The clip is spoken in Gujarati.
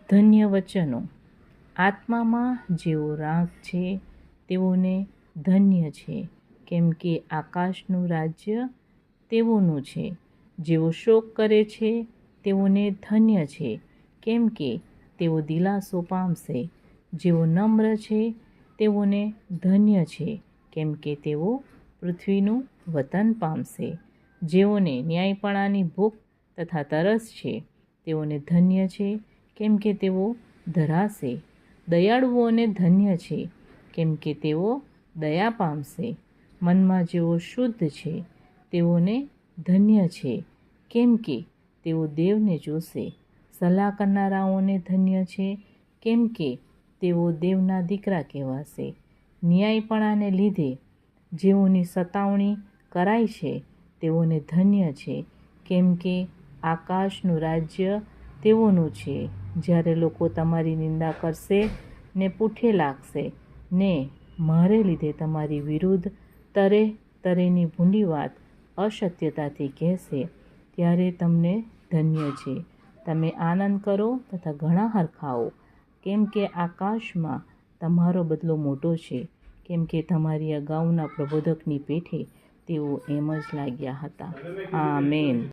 ધન્ય વચનો. આત્મામાં જેઓ રાગ છે તેઓને ધન્ય છે, કેમ કે આકાશનું રાજ્ય તેઓનું છે. જેઓ શોક કરે છે તેઓને ધન્ય છે, કેમ કે તેઓ દિલાસો પામશે. જેઓ નમ્ર છે તેઓને ધન્ય છે, કેમ કે તેઓ પૃથ્વીનું વતન પામશે. જેઓને ન્યાયપણાની ભૂખ તથા તરસ છે તેઓને ધન્ય છે, કેમ કે તેઓ ધરાશે. દયાળુઓને ધન્ય છે, કેમ કે તેઓ દયા પામશે. મનમાં જેઓ શુદ્ધ છે તેઓને ધન્ય છે, કેમ કે તેઓ દેવને જોશે. સલાહ કરનારાઓને ધન્ય છે, કેમ કે તેઓ દેવના દીકરા કહેવાશે. ન્યાયપણાને લીધે જેઓની સતાવણી કરાય છે તેઓને ધન્ય છે, કેમ કે આકાશનું રાજ્ય તેઓનું છે. જ્યારે લોકો તમારી નિંદા કરશે ને પૂઠે લાગશે ને મારે લીધે તમારી વિરુદ્ધ તરેની ભૂંડી વાત અસત્યતાથી કહેશે, ત્યારે તમને ધન્ય છે. તમે આનંદ કરો તથા ઘણા હરખાઓ, કેમ કે આકાશમાં તમારો બદલો મોટો છે, કેમ કે તમારી અગાઉના પ્રબોધકની પેઠે તેઓ એમ જ લાગ્યા હતા. આમેન.